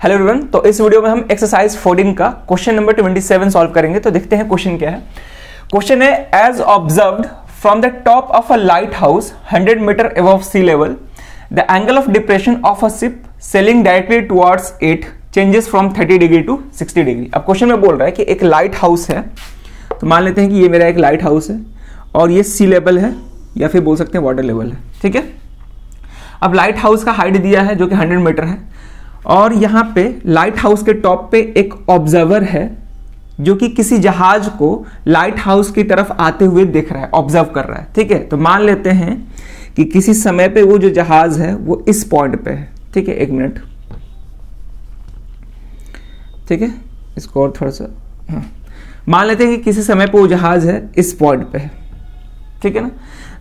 Hello everyone, तो इस video में हम एक्सरसाइज 14 का क्वेश्चन नंबर 27 सॉल्व करेंगे। तो देखते हैं क्वेश्चन क्या है। क्वेश्चन है, as observed from the top of a lighthouse 100 metre above sea level, the angle of depression of a ship sailing directly towards it changes from 30 degree to 60 degree. अब question में बोल रहा है कि एक light house है, तो मान लेते हैं कि ये मेरा एक लाइट हाउस है और ये सी लेवल है या फिर बोल सकते हैं वाटर लेवल है। ठीक है, अब लाइट हाउस का हाइट दिया है जो कि 100 मीटर है और यहाँ पे लाइट हाउस के टॉप पे एक ऑब्जर्वर है जो कि किसी जहाज को लाइट हाउस की तरफ आते हुए देख रहा है, ऑब्जर्व कर रहा है। ठीक है, तो मान लेते हैं कि किसी समय पे वो जो जहाज है वो इस पॉइंट पे है। ठीक है, एक मिनट, ठीक है, इसको और थोड़ा सा मान लेते हैं कि किसी समय पे वो जहाज है इस पॉइंट पे है। ठीक है ना,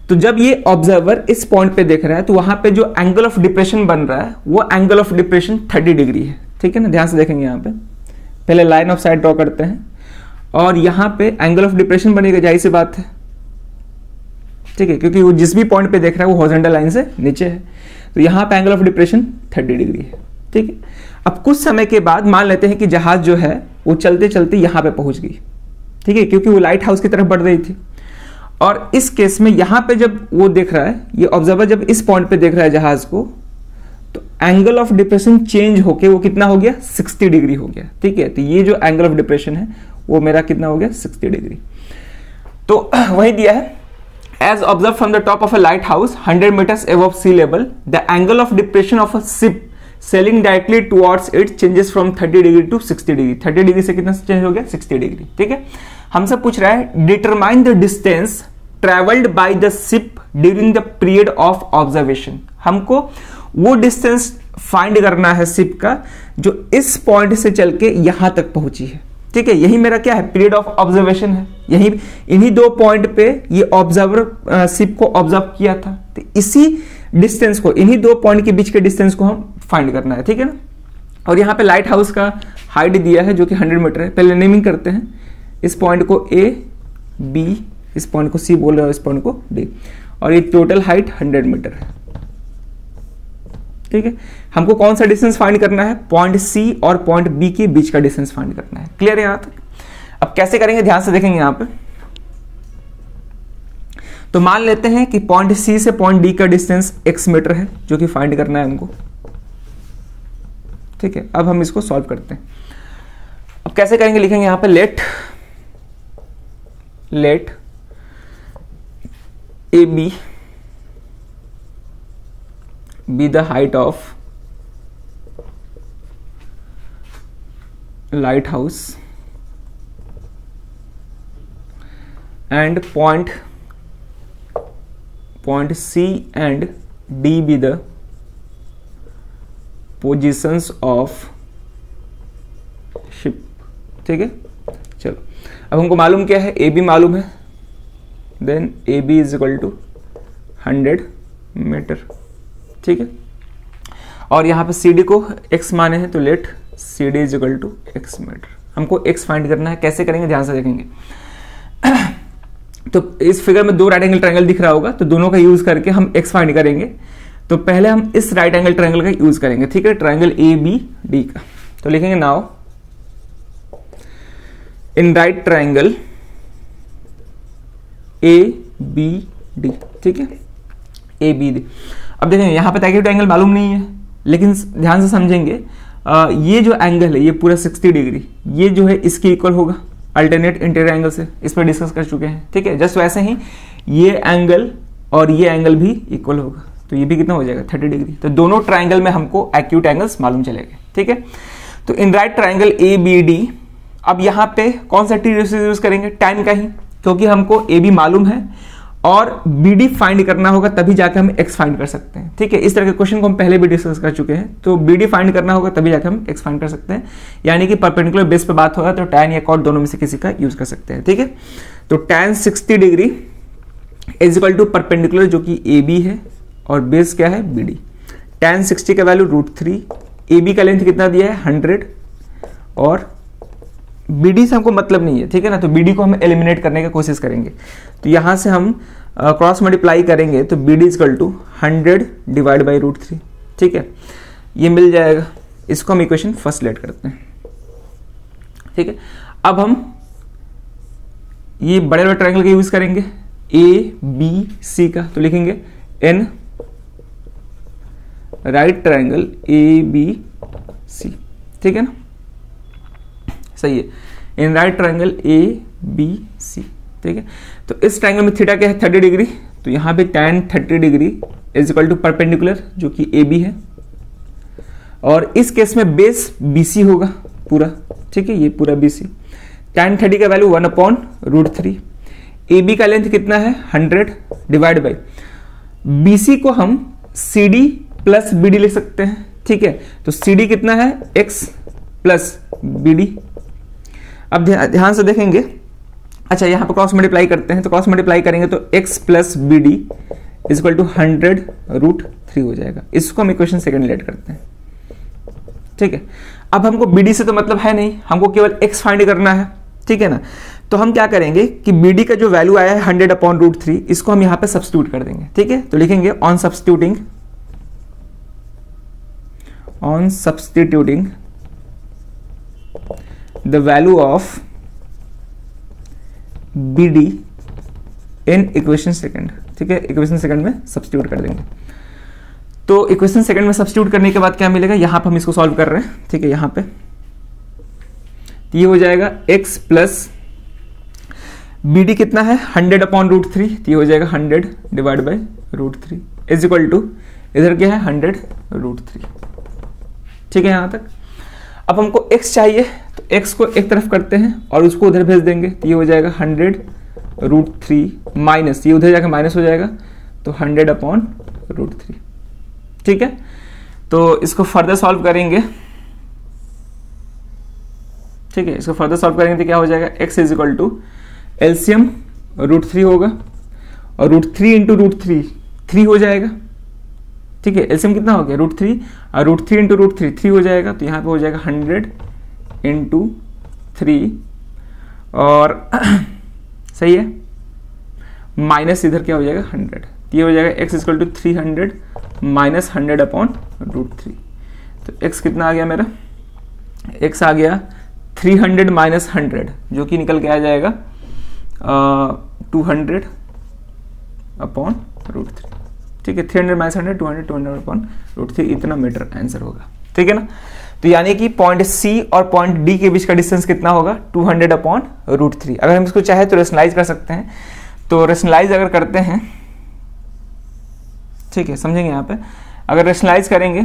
तो जब ये ऑब्जर्वर इस पॉइंट पे देख रहा है तो वहां पे जो एंगल ऑफ डिप्रेशन बन रहा है वो एंगल ऑफ डिप्रेशन 30 डिग्री है। ठीक है ना, ध्यान से देखेंगे, यहाँ पे पहले लाइन ऑफ साइट ड्रॉ करते हैं और यहाँ पे एंगल ऑफ डिप्रेशन बनेगा, जाहिर सी बात है। ठीक है, क्योंकि वो जिस भी पॉइंट पे देख रहा है वो हॉरिजॉन्टल लाइन से नीचे है, तो यहाँ पे एंगल ऑफ डिप्रेशन 30 डिग्री है। ठीक है, अब कुछ समय के बाद मान लेते हैं कि जहाज जो है वो चलते चलते यहाँ पे पहुंच गई। ठीक है, क्योंकि वो लाइट हाउस की तरफ बढ़ रही थी और इस केस में यहां पे जब वो देख रहा है, ये ऑब्जर्वर जब इस पॉइंट पे देख रहा है जहाज को, तो एंगल ऑफ डिप्रेशन चेंज होके वो कितना हो गया, 60 डिग्री हो गया। ठीक है, तो ये जो एंगल ऑफ डिप्रेशन है वो मेरा कितना हो गया, 60 डिग्री। तो वही दिया है, as observe from the top of a lighthouse 100 metres above sea level, the angle of depression of a ship sailing directly towards it changes from 30 degree to 60 degree. 30 degree से कितना change हो गया, 60 degree. ठीक है, हमसे पूछ रहा है determine the distance travelled by the ship during the period of observation. हमको वो डिस्टेंस फाइंड करना है शिप का जो इस पॉइंट से चल के यहां तक पहुंची है। ठीक है, यही मेरा क्या है, पीरियड ऑफ ऑब्जर्वेशन है। यही इन्हीं दो पॉइंट पे ये ऑब्जर्वर शिप को ऑब्जर्व किया था, तो इसी डिस्टेंस को, इन्हीं दो पॉइंट के बीच के डिस्टेंस को हम फाइंड करना है। ठीक है ना, और यहाँ पे लाइट हाउस का हाइट दिया है जो कि 100 मीटर है। पहले नेमिंग करते हैं, इस पॉइंट को ए, बी, इस पॉइंट को सी बोल रहे हो, इस पॉइंट को डी, और ये टोटल हाइट 100 मीटर है। ठीक है, हमको कौन सा डिस्टेंस फाइंड करना है, पॉइंट सी और पॉइंट बी के बीच का डिस्टेंस फाइंड करना है। क्लियर है यहां तक? अब कैसे करेंगे, ध्यान से देखेंगे यहां पे। तो मान लेते हैं कि पॉइंट सी से पॉइंट डी का डिस्टेंस x मीटर है जो कि फाइंड करना है हमको। ठीक है, अब हम इसको सॉल्व करते हैं। अब कैसे करेंगे, लिखेंगे यहां पे late AB be the height of lighthouse and point C and D be the positions of ship। ठीक है, चलो अब हमको मालूम क्या है, AB मालूम है, then AB is equal to 100 metre. ठीक है, और यहाँ पे CD को x माने हैं, तो let CD is equal to x metre. हमको x फाइंड करना है, कैसे करेंगे ध्यान से देखेंगे। तो इस फिगर में दो राइट एंगल ट्रायंगल दिख रहा होगा, तो दोनों का यूज करके हम x फाइंड करेंगे। तो पहले हम इस राइट एंगल ट्रायंगल का यूज करेंगे। ठीक है, ट्रायंगल ABD का, तो लिखेंगे now in right triangle ABD। ठीक है, ABD। अब देखेंगे यहाँ पे एक्यूट एंगल मालूम नहीं है, लेकिन ध्यान से समझेंगे, ये जो एंगल है ये पूरा 60 डिग्री, ये जो है इसके इक्वल होगा अल्टरनेट इंटीरियर एंगल से, इस पर डिस्कस कर चुके हैं। ठीक है, जस्ट वैसे ही ये एंगल और ये एंगल भी इक्वल होगा, तो ये भी कितना हो जाएगा, 30 डिग्री। तो दोनों ट्राइंगल में हमको एक्यूट एंगल्स मालूम चलेंगे। ठीक है, तो इन राइट ट्राइंगल ABD, अब यहाँ पे कौन सा टी यूज करेंगे, tan का ही, क्योंकि हमको AB मालूम है और BD फाइंड करना होगा, तभी जाके हम x फाइंड कर सकते हैं। ठीक है, इस तरह के क्वेश्चन को हम पहले भी डिस्कस कर चुके हैं, तो BD फाइंड करना होगा तभी जाके हम x फाइंड कर सकते हैं, यानी कि परपेंडिकुलर बेस पे बात होगा तो tan या cot दोनों में से किसी का यूज कर सकते हैं। ठीक है, तो tan 60 degree is equal to perpendicular जो कि AB है और बेस क्या है, BD। tan 60 का वैल्यू √3, AB का लेंथ कितना दिया है, 100, और BD से हमको मतलब नहीं है। ठीक है ना, तो BD को हम एलिमिनेट करने की कोशिश करेंगे। तो यहां से हम क्रॉस मल्टीप्लाई करेंगे तो BD is equal to 100 divide by √3। ठीक है, ये मिल जाएगा, इसको हम इक्वेशन फर्स्ट लेट करते हैं, ठीक है। अब हम ये बड़े बड़े ट्रायंगल का यूज करेंगे ए बी सी का, तो लिखेंगे in right triangle A B C, ठीक है ना, सही है, in right triangle A B C, ठीक है। तो इस ट्रायंगल में थीटा क्या है 30 डिग्री, तो यहां पे tan 30 degree is equal to perpendicular जो कि ए बी है, और इस केस में बेस बी सी होगा पूरा, ठीक है, ये पूरा बी सी। tan 30 का वैल्यू 1/√3, ए बी का लेंथ कितना है 100 डिवाइड बाई बी सी को हम C D plus B D लिख सकते हैं, ठीक है। तो सी डी कितना है x प्लस बी डी। अब ध्यान से देखेंगे, अच्छा यहां पर क्रॉस मल्टीप्लाई करते हैं, तो क्रॉस मल्टीप्लाई करेंगे तो x plus B D is equal to 100√3 हो जाएगा। इसको हम इक्वेशन सेकंड लेट करते हैं, ठीक है। अब हमको बी डी से तो मतलब है नहीं, हमको केवल x फाइंड करना है, ठीक है ना। तो हम क्या करेंगे कि बी डी का जो वैल्यू आया है 100/√3, इसको हम यहां पे सब्स्टिट्यूट कर देंगे, ठीक है। तो लिखेंगे on substituting the value of B D in equation second, ठीक है, इक्वेशन सेकंड में सब्स्टिट्यूट कर देंगे। तो इक्वेशन सेकंड में सब्स्टिट्यूट करने के बाद क्या मिलेगा, यहां पर हम इसको सॉल्व कर रहे हैं, ठीक है। यहां पे ये हो जाएगा x प्लस बी डी कितना है 100/√3, ये हो जाएगा 100 divide by √3 is equal to इधर क्या है 100√3, ठीक है यहां तक। अब हमको x चाहिए, तो x को एक तरफ करते हैं और उसको उधर भेज देंगे, तो ये हो जाएगा 100√3 माइनस, ये उधर जाकर माइनस हो जाएगा, तो 100/√3, ठीक है। तो इसको फर्दर सॉल्व करेंगे, ठीक है, इसको फर्दर सॉल्व करेंगे तो क्या हो जाएगा x is equal to LCM √3 होगा, और √3 इंटू √3 3 हो जाएगा, ठीक है। एलसीएम कितना हो गया √3, और √3 इंटू √3 3 हो जाएगा, तो यहाँ पे हो जाएगा 100 इंटू 3, और सही है, माइनस इधर क्या हो जाएगा 100, ये हो जाएगा x इक्वल टू 300 माइनस 100/√3। तो x कितना आ गया मेरा, x आ गया 300 माइनस 100 जो कि निकल के आ जाएगा 200/√3, ठीक है। 300 माइनस 100 200/√3 इतना मीटर आंसर होगा, ठीक है ना। तो यानी कि पॉइंट सी और पॉइंट डी के बीच का डिस्टेंस कितना होगा 200/√3। अगर हम इसको चाहे तो रेशनलाइज कर सकते हैं, तो रेशनलाइज अगर करते हैं, ठीक है, समझेंगे यहाँ पे, अगर रेशनलाइज करेंगे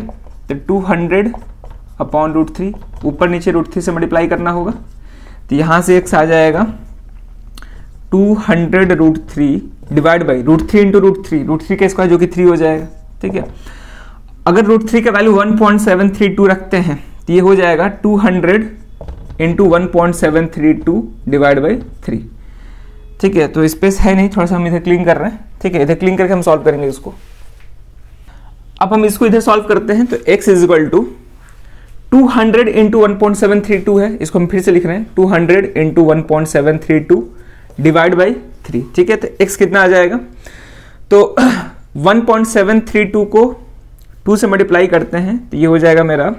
तो 200/√3 ऊपर नीचे √3 से मल्टीप्लाई करना होगा, तो यहां से x आ जाएगा 200√3 डिवाइड बाई √3 इंटू √3 का स्क्वायर जो कि 3 हो जाएगा, ठीक है। अगर √3 का वैल्यू 1.732 रखते हैं तो ये हो जाएगा 200 इंटू 1.732 डिवाइड बाई 3, ठीक है। तो स्पेस है नहीं, थोड़ा सा हम इधर क्लीन कर रहे हैं, ठीक है, इधर क्लीन करके हम सॉल्व करेंगे इसको। अब हम इसको इधर सॉल्व करते हैं, तो x is equal to 200 into 1.732 है, इसको हम फिर से लिख रहे हैं 200 इंटू 1.732 डिवाइड बाई 3, ठीक है। तो x कितना आ जाएगा, तो 1.732 को 2 से मल्टीप्लाई करते हैं तो ये हो जाएगा मेरा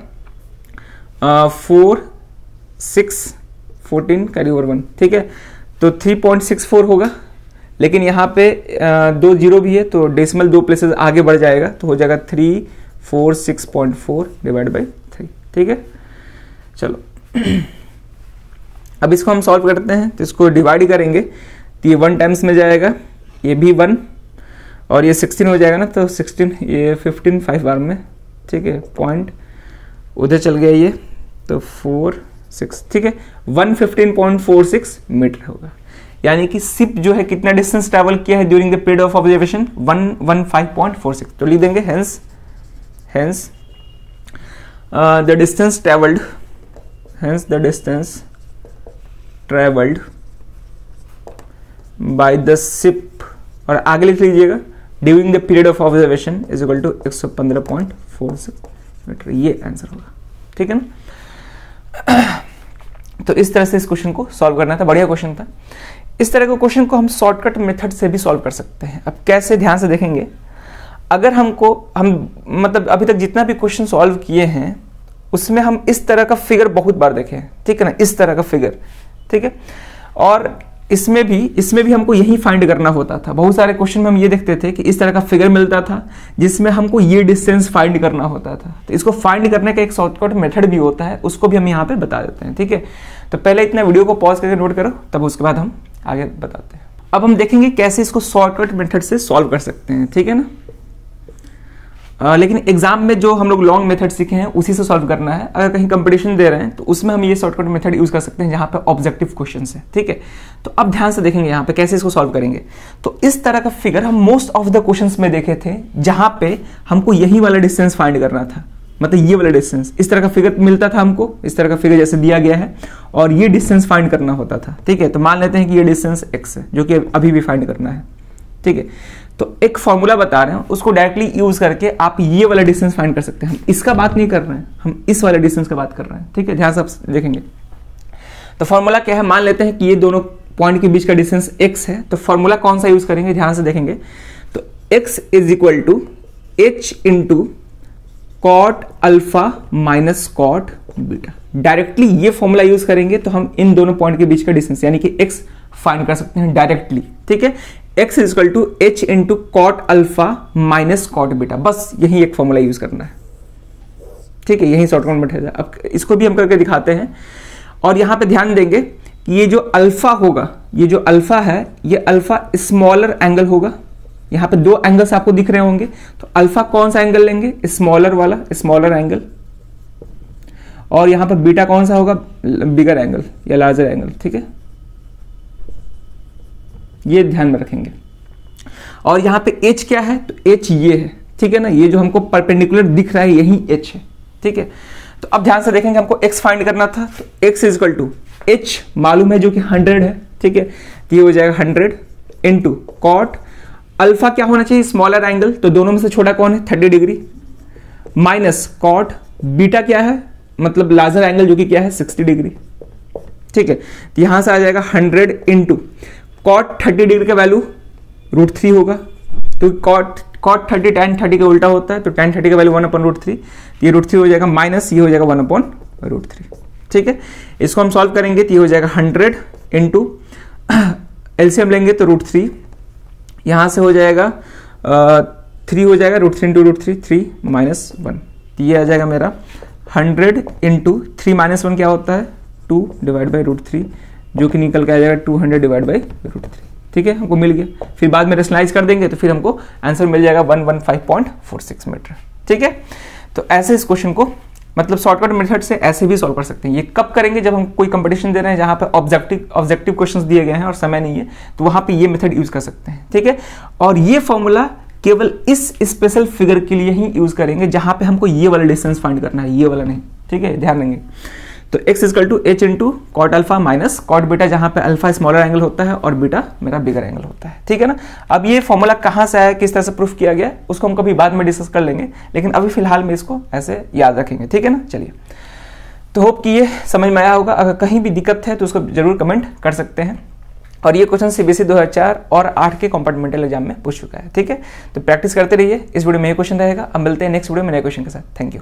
4 6 14 कैरी ओवर 1, ठीक है। तो 3.64 होगा, लेकिन यहाँ पे 2 जीरो भी है तो डेसिमल 2 प्लेसेस आगे बढ़ जाएगा, तो हो जाएगा 346.4 डिवाइड बाई 3, ठीक है। चलो अब इसको हम सॉल्व करते हैं, तो इसको डिवाइड करेंगे तो ये 1 टाइम्स में जाएगा, ये भी 1 और ये 16 हो जाएगा ना, तो 16 ये 15 5 बार में, ठीक है, पॉइंट उधर चल गया ये, तो 4 6, ठीक है, 115.46 मीटर होगा। यानी कि शिप जो है कितना डिस्टेंस ट्रैवल किया है during the period of observation 115.46, तो लिख देंगे hence the distance traveled by the ship, और आगे लिख लीजिएगा during the period of observation is equal to 115.46 metre, ये आंसर होगा, ठीक है ना। तो इस तरह से इस क्वेश्चन को सॉल्व करना था, बढ़िया क्वेश्चन था। इस तरह के क्वेश्चन को हम शॉर्टकट मेथड से भी सॉल्व कर सकते हैं। अब कैसे, ध्यान से देखेंगे, अगर हम मतलब अभी तक जितना भी क्वेश्चन सॉल्व किए हैं उसमें हम इस तरह का फिगर बहुत बार देखे हैं, ठीक है ना, इस तरह का फिगर, ठीक है। और इसमें भी हमको यही फाइंड करना होता था। बहुत सारे क्वेश्चन में हम ये देखते थे कि इस तरह का फिगर मिलता था जिसमें हमको ये डिस्टेंस फाइंड करना होता था। तो इसको फाइंड करने का एक शॉर्टकट मेथड भी होता है, उसको भी हम यहाँ पे बता देते हैं, ठीक है। तो पहले इतना वीडियो को पॉज करके नोट करो, तब उसके बाद हम आगे बताते हैं। अब हम देखेंगे कैसे इसको शॉर्टकट मेथड से सॉल्व कर सकते हैं, ठीक है ना। लेकिन एग्जाम में जो हम लोग लॉन्ग मेथड सीखे हैं उसी से सॉल्व करना है। अगर कहीं कंपटीशन दे रहे हैं तो उसमें हम ये शॉर्टकट मेथड यूज कर सकते हैं जहां पे ऑब्जेक्टिव क्वेश्चन है, ठीक है। तो अब ध्यान से देखेंगे यहाँ पे कैसे इसको सॉल्व करेंगे। तो इस तरह का फिगर हम मोस्ट ऑफ द क्वेश्चंस में देखे थे जहां पे हमको यही वाला डिस्टेंस फाइंड करना था, मतलब ये वाला डिस्टेंस, इस तरह का फिगर मिलता था हमको, इस तरह का फिगर जैसे दिया गया है और ये डिस्टेंस फाइंड करना होता था, ठीक है। तो मान लेते हैं कि ये डिस्टेंस x है जो कि अभी भी फाइंड करना है, ठीक है। तो एक फॉर्मूला बता रहे हैं, उसको डायरेक्टली यूज करके आप ये वाला डिस्टेंस फाइंड कर सकते हैं। हम इसका बात नहीं कर रहे हैं, हम इस वाले डिस्टेंस का बात कर रहे हैं, ठीक है। ध्यान से आप देखेंगे। तो फॉर्मूला क्या है, मान लेते हैं कि ये दोनों पॉइंट के बीच का डिस्टेंस x है। तो फॉर्मूला कौन सा यूज करेंगे, ध्यान से देखेंगे। तो x is equal to h into cot alpha minus cot beta. Directly ये फॉर्मूला यूज करेंगे तो हम इन दोनों पॉइंट के बीच का डिस्टेंस यानी कि x फाइंड कर सकते हैं डायरेक्टली, ठीक है। x is equal to h into cot alpha minus cot beta, बस यही एक फॉर्मूला यूज करना है, ठीक है। यही शॉर्टकट मेथड है। अब इसको भी हम करके दिखाते हैं। और यहां पे ध्यान देंगे कि ये जो अल्फा होगा, ये जो अल्फा है, ये अल्फा स्मॉलर एंगल होगा। यहाँ पे दो एंगल्स आपको दिख रहे होंगे, तो अल्फा कौन सा एंगल लेंगे, स्मॉलर वाला, स्मॉलर एंगल। और यहाँ पे बीटा कौन सा होगा, बिगर एंगल या लार्जर एंगल, ठीक है। ये ध्यान में रखेंगे। और यहाँ पे h क्या है, तो h ये है, ठीक है ना। ये जो हमको परपेंडिकुलर दिख रहा है यही h है, ठीक है। तो अब ध्यान से देखेंगे, हमको x फाइंड करना था। तो x is equal to h मालूम है जो कि 100 है, ठीक है। तो ये हो जाएगा 100 इंटू कॉट अल्फा क्या होना चाहिए, स्मॉलर एंगल, तो दोनों में से छोटा कौन है, 30 डिग्री, माइनस कॉट बीटा क्या है, मतलब लार्जर एंगल जो कि क्या है 60 डिग्री, ठीक है। तो यहां से आ जाएगा 100 इंटू कॉट 30 डिग्री का वैल्यू √3 होगा, तो कॉट 30 tan 30 का उल्टा होता है, तो tan 30 का वैल्यू 1/√3, ये √3 हो जाएगा, माइनस ये हो जाएगा 1/√3, ठीक है। इसको हम सॉल्व करेंगे तो ये हो जाएगा 100 इंटू एलसीएम लेंगे तो √3, यहां से हो जाएगा 3 हो जाएगा, √3 इंटू √3 3 माइनस 1, तो ये आ जाएगा मेरा 100 इंटू 3 माइनस 1 क्या होता है 2 डिवाइड बाई √3, जो कि निकल के आ जाएगा 200 डिवाइड बाई √3, ठीक है। हमको मिल गया। फिर बाद में रेशनलाइज कर देंगे तो फिर हमको आंसर मिल जाएगा 115.46 मीटर, ठीक है। तो ऐसे इस क्वेश्चन को मतलब शॉर्टकट मेथड से ऐसे भी सॉल्व कर सकते हैं। ये कब करेंगे, जब हम कोई कंपटीशन दे रहे हैं जहां पे ऑब्जेक्टिव क्वेश्चंस दिए गए हैं और समय नहीं है, तो वहां पे ये मेथड यूज कर सकते हैं, ठीक है। और ये फॉर्मूला केवल इस स्पेशल फिगर के लिए ही यूज करेंगे जहां पे हमको ये वाला डिस्टेंस फाइंड करना है, ये वाला नहीं, ठीक है, ध्यान देंगे। तो x is equal to h into cot alpha minus cot beta, जहां पे अल्फा स्मॉलर एंगल होता है और बीटा मेरा बिगर एंगल होता है, ठीक है ना। अब ये फॉर्मूला कहां से आया, किस तरह से प्रूफ किया गया, उसको हम कभी बाद में डिस्कस कर लेंगे, लेकिन अभी फिलहाल में इसको ऐसे याद रखेंगे, ठीक है ना। चलिए, तो होप कि ये समझ में आया होगा। अगर कहीं भी दिक्कत है तो उसको जरूर कमेंट कर सकते हैं। और ये क्वेश्चन सीबीएसई 2004 और 8 के कंपार्टमेंटल एग्जाम में पूछ चुका है, ठीक है। तो प्रैक्टिस करते रहिए। इस वीडियो में ये क्वेश्चन रहेगा। अब मिलते हैं नेक्स्ट वीडियो में नए क्वेश्चन के साथ। Thank you.